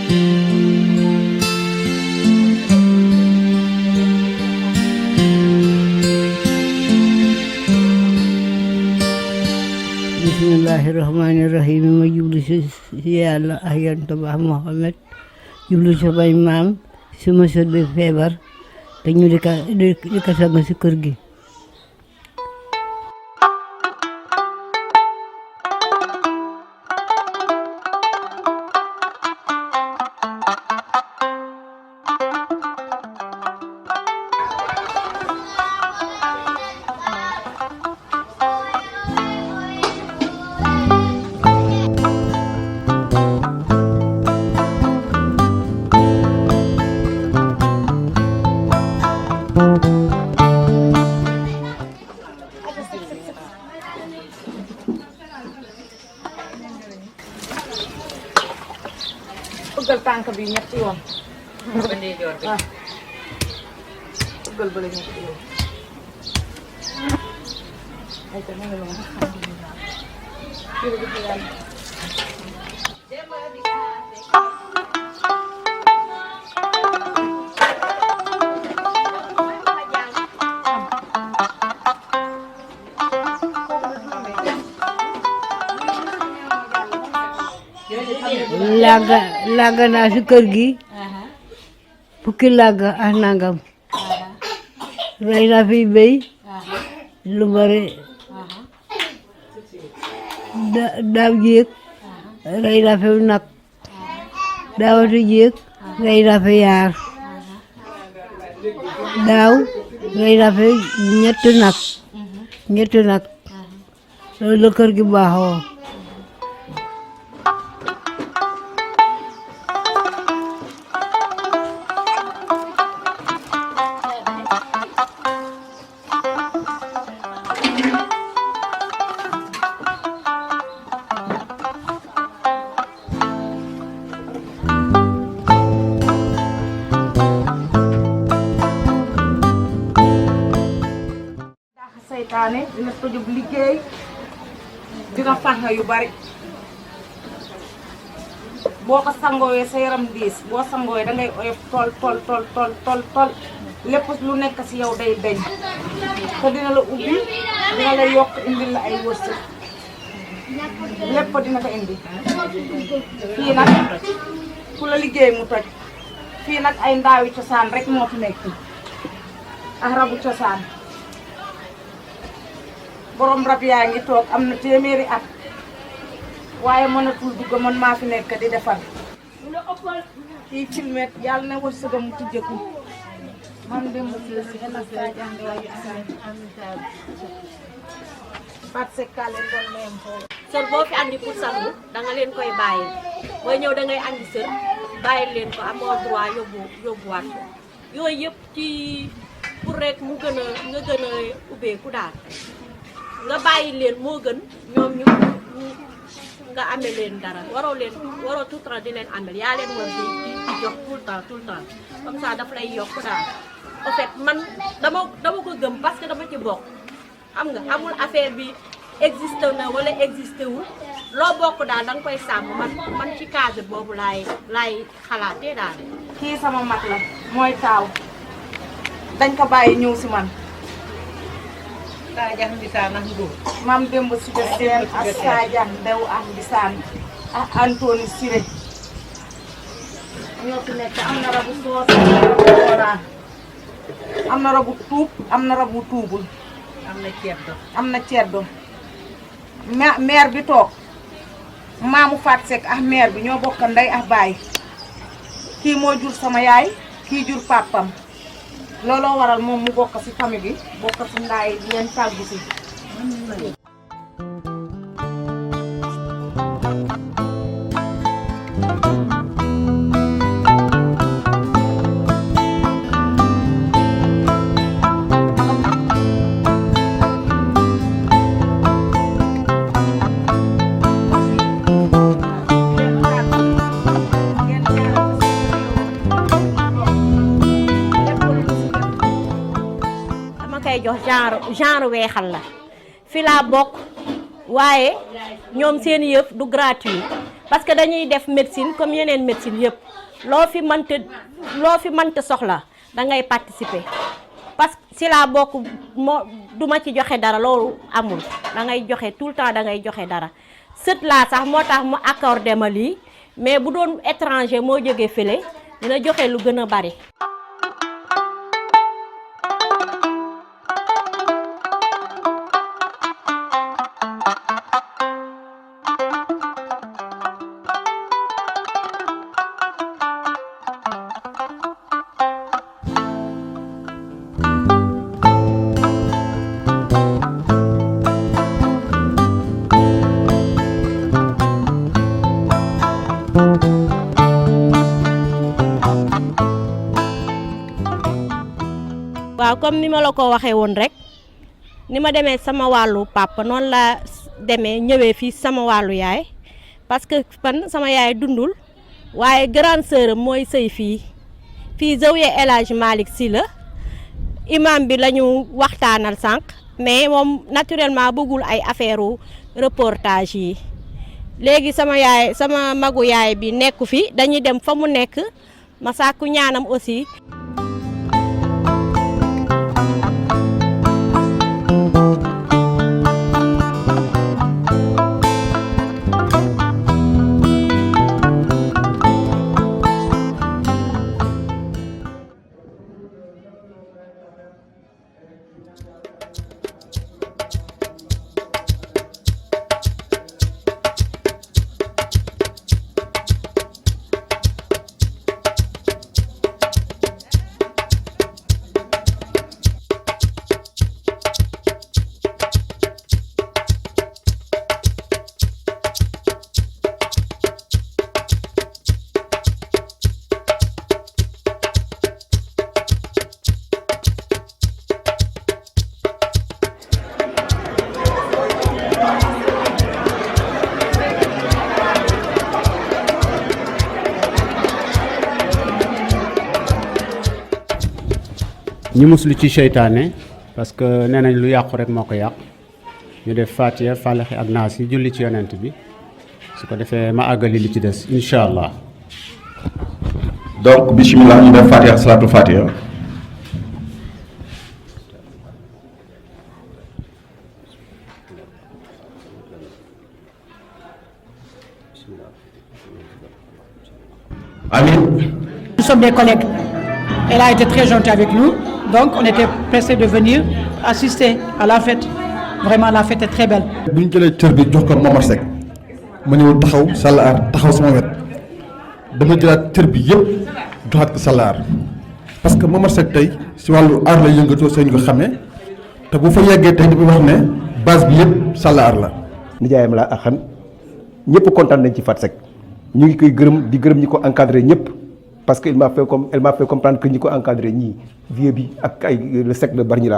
Bismillahirrahmanirrahim ma jublu si yàlla ak yonent Ba Muhammad jublu si samay maam su ma sët bi feebar te ñu di ko sang si kër gi. Ugal tànk bi ñetti yoon. Ah. Ugal bële ñetti yoon. Ay ta ngi loolu. Laaga naa si kër gi fukki laaga ak nangam rey naa fi béy lu bari daaw jéeg rey naa fi nag daawati jéeg rey naa fi yaar daaw rey naa fi ñetti nag loolu la kër gi baaxoo. Seytaane dina tojub liggéey dina fànn yu bari boo ko sangooyee sa yaram diis boo sangooyee dangay oyof tol lépp lu nekk ci yow day deñ te dina la ubbi dina la yokk indil la ay wërsëg lépp dina ko indi fii nag ku la liggéey mu toj fii nag ay ndaawi cosaan rek moo fi nekk ak rabu cosaan borom rab yaa ngi toog am na téeméeri at waaye mënatul dugg man maa fi nekk di defar kii filmet yàlla na wërsëgam mu tijjeeku man dem ba fii si xelal saa jàng waaye Fatou Seck kaa leen doon mayam foofu. sër boo fi andi pour sangu da nga leen koy bàyyil booy ñëw da ngay andi sër bàyyil leen ko amoo droit yóbbuwaat ko yooyu yëpp ci pour rek mu gën a nga gën a ubbeeku daal. nga bàyyi leen moo gën ñoom ñu nga amee leen dara waroo tout temps di leen amel yaa leen war di jox tout le temps comme ça daf lay yokk daal en fait man dama ko gëm parce que dama ci bokk xam nga amul affaire bi existé na wala existé wul loo bokk daal da nga koy sàmm man ci cadre boobu laay xalaatee daal. kii sama mag la mooy taaw dañ ko bàyyi ñëw si man. Sajan Mbisaan ak Ndour. Maam Demba Sida Seen ak Sajan Dew ak Mbisaan ak Antoni Siré ñoo fi nekk am na rabu soos am na rabu kooraan am na rabu tuub am na rabu tuubul am na ceddo maire bi toog maamu Fatou Seck ak maire bi ñoo bokk ndey ak baay kii moo jur sama yaay kii jur papam looloo waral moom mu bokk ci famille bi bokk ci ndaay di leen tàggu ci jox genre weexal la fi laa bokk waaye ñoom seen yëf du gratuit parce que dañuy def médecine comme yeneen médecine yëpp loo fi mënta soxla da ngay participer parce que si laa bokk moo duma ci joxe dara loolu amul da ngay joxe tout le temps da ngay joxe dara sët laa sax moo tax mu accordé ma lii mais bu doon étranger moo jógee fële dina joxe lu gën a bari. waaw comme ni ma la ko waxee woon rek ni ma demee sama wàllu papa noonu la demee ñëwee fii sama wàllu yaay parce que man sama yaay dundul waaye grande sœur mooy sëy fii Zawiya El Hadj Malick Sy la imam bi la ñu waxtaanal sànq mais moom naturellement bëggul ay affaire reportage yi léegi sama magu yaay bi nekku fi dañuy dem fa mu nekk ma sàkku ñaanam aussi. ñu muslu ci seytaane parce que nee nañ lu yàqu rek moo ko yàq ñu def Fatiha Falaxi ak Naas yi julli ci yonent bi su ko defee ma àggali li ci des incha allah. donc bisimilah ñu def Fatiha salaatul Fatiha. Amin. Nous sommes des collègues. Elle a été très gentille avec nous, donc on était pressés de venir assister à la fête. Vraiment, la fête est très belle. bi ñu jëlee cër bi jox ko Momar Seck ma ñëw taxaw Salla Aar taxaw sama wet dama jëlaat cër bi yëpp joxaat ko Salla Aar parce que Momar Seck tey si wàllu aar la yëngatoo seen ko xamee te bu fa yeggee tey dafa wax ne base bi yëpp Salla Aar la. nijaayam laa axan ñëpp kontaan nañ ci Fat Seck ñu ngi koy gërëm di gërëm ñi ko encadré ñëpp parce que elle m'a fait comprendre que ñi ko encadré ñii vieux bi ak ay le Seck de Bargny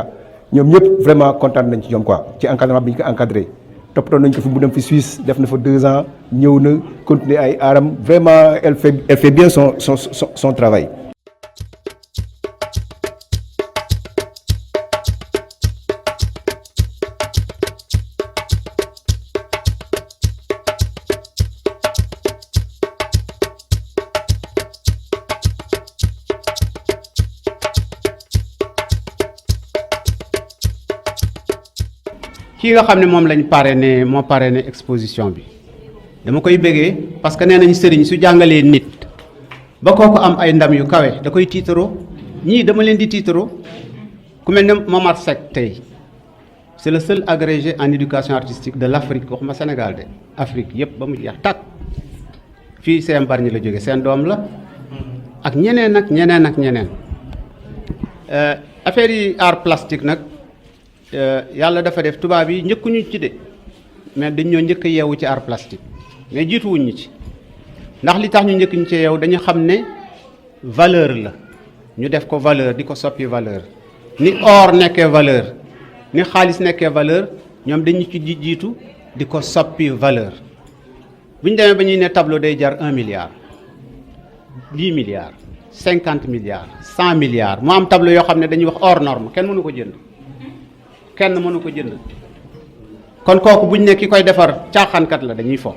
ñoom ñëpp vraiment kontaan nañ ci ñoom quoi ci encadrement bi ñu ko encadré toppatoo nañ ko fi mu dem fi Suisse def na fa 2 ans ñëw na continuer ay aaram vraiment elle fait bien son travail. kii nga xam ne moom lañ parrainé exposition bi dama koy bëggee parce que nee nañ sëriñ su jàngalee nit ba kooku am ay ndam yu kawe da koy tiitaroo ñii dama leen di tiitaroo ku mel ne Momar Seck tey c'est le seul agrégé en éducation artistique de l'Afrique waxuma Sénégal de Afrique yëpp ba mu jeex tàkk fii seen Bargny la jóge seen doom la ak ñeneen ak ñeneen ak ñeneen affaire yi art plastique nag yàlla dafa def tubaab yi njëkkuñu ci de mais dañ ñoo njëkk a yeewu ci art plastique mais jiituwuñ ñu ci ndax li tax ñu njëkk ñu ci yeewu dañu xam ne valeur la ñu def ko valeur di ko soppi valeur ni or nekkee valeur ni xaalis nekkee valeur ñoom dañu ci jiitu di ko soppi valeur bu ñu demee ba ñuy ne tableau day jar 1 milliard 10 milliards 50 milliards 100 milliards mu am tableau yoo xam ne dañuy wax hors norme kenn mënu ko jënd kon kooku buñ ne ki koy defar caaxaankat la dañuy fo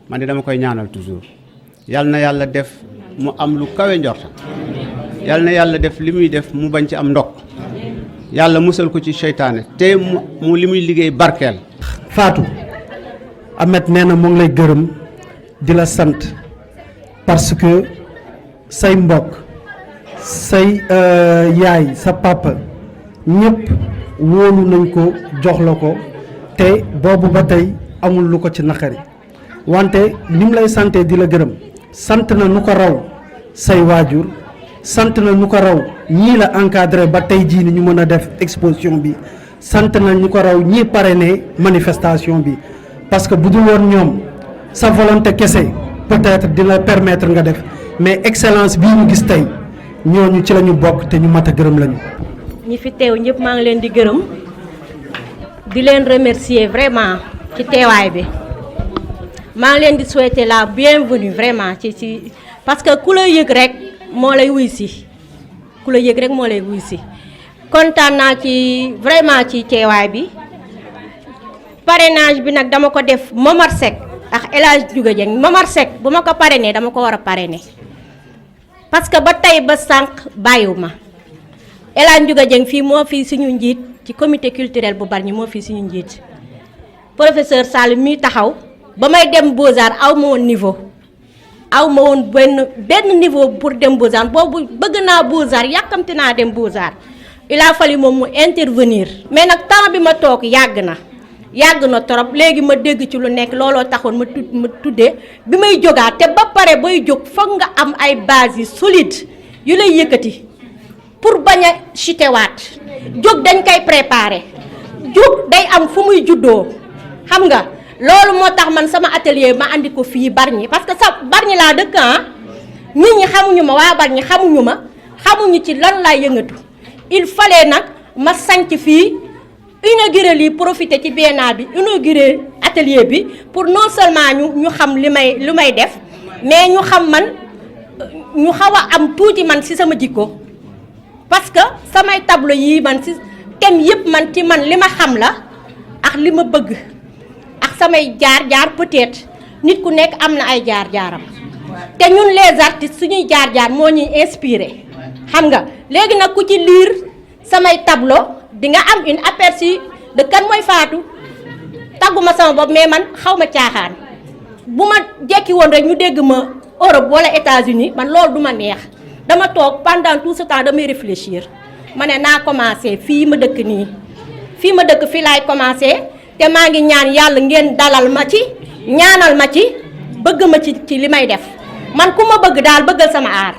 man de dama koy ñaanal toujours yal na yàlla def mu am lu kawe njortam yal na yàlla def li muy def mu bañ ci am ndok yàlla musal ko ci seytaane te mu li muy liggéey barkeel. Fatou Ahmed nee na mu ngi lay gërëm di la sant parce que say mbokk say yaay sa papa ñëpp wóolu nañ ko jox la ko te boobu ba tey amul lu ko ci naqari wante ni mu lay sante di la gërëm sant na nu ko raw say waajur sant na nu ko raw ñii la encadré ba tey jii ni ñu mën a def exposition bi sant na ñu ko raw ñii parrainé manifestation bi parce que bu dul woon ñoom sa volonté kese peut-être dina permettre nga def mais excellence bii ñu gis tey ñooñu ci la ñu bokk te ñu mat a gërëm lañu. ñi fi teew ñëpp maa ngi leen di gërëm di leen remercier vraiment ci teewaay bi maa ngi leen di souhaiter la bienvenue vraiment ci parce que ku la yëg rek moo lay wuy si ku la yëg rek moo lay wuy si kontaan naa ci vraiment ci teewaay bi parrainage bi nag dama ko def Momar Seck ak El Hadj Ndiouga Dieng Momar Seck bu ma ko parrainé dama ko war a parrainer parce que ba tey ba sànq bàyyiwuma El Hadj Ndiouga Dieng fii moo fii suñu njiit ci comité culturel bu Bargny moo fii suñu njiit professeur Sall mii taxaw ba may dem Beaux-Arts aw ma woon niveau aw ma woon benn niveau pour dem Beaux-Arts boobu bëgg naa Beaux-Arts yàkkamti naa dem Beaux-Arts il a fallu moom mu intervenir mais nag temps bi ma toog yàgg na trop léegi ma dégg ci lu nekk looloo taxoon ma tuddee bi may jógaat te ba pare bay jóg foog nga am ay base yu solide yu lay yëkkati pour bañ a chutewaat jóg dañ koy préparer jóg day am fu muy juddoo xam nga loolu moo tax man sama atelier ma andi ko fii Bargny parce que sa Bargny laa dëkk nit ñi xamuñu ma waa Bargny xamuñu ci lan laa yëngatu il fallait nag ma sanc fii inauguré lii profité ci biennale bi inauguré atelier bi pour non seulement ñu xam li may def mais ñu xam man ñu xaw a am tuuti man ci sama jikko parce que samay tableau yii man ci thème yëpp man ci man li ma xam la ak li ma bëgg ak samay jaar-jaar peut-être nit ku nekk am na ay jaar-jaaram te ñun les artistes suñuy jaar-jaar moo ñuy inspiré xam nga léegi nag ku ci lire samay tableau di nga am une aperçu de kan mooy Fatou tagguma sama bopp mais man xaw ma caaxaan bu ma jekki woon rek ñu dégg ma Europe wala États-Unis man loolu du ma neex dama toog pendant tout ce temps damay réfléchir ma ne naa commencé fii ma dëkk nii fii ma dëkk fii laay commencé te maa ngi ñaan yàlla ngeen dalal ma ci ñaanal ma ci bëgg ma ci li may def man ku ma bëgg daal bëggal sama aar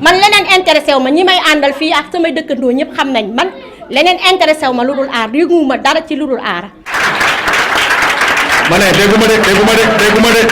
man leneen intéressé wu ma ñi may àndal fii ak samay dëkkandoo ñëpp xam nañ man leneen intéressé wu ma lu dul aar yëguma dara ci lu dul aar. ma ne dégguma de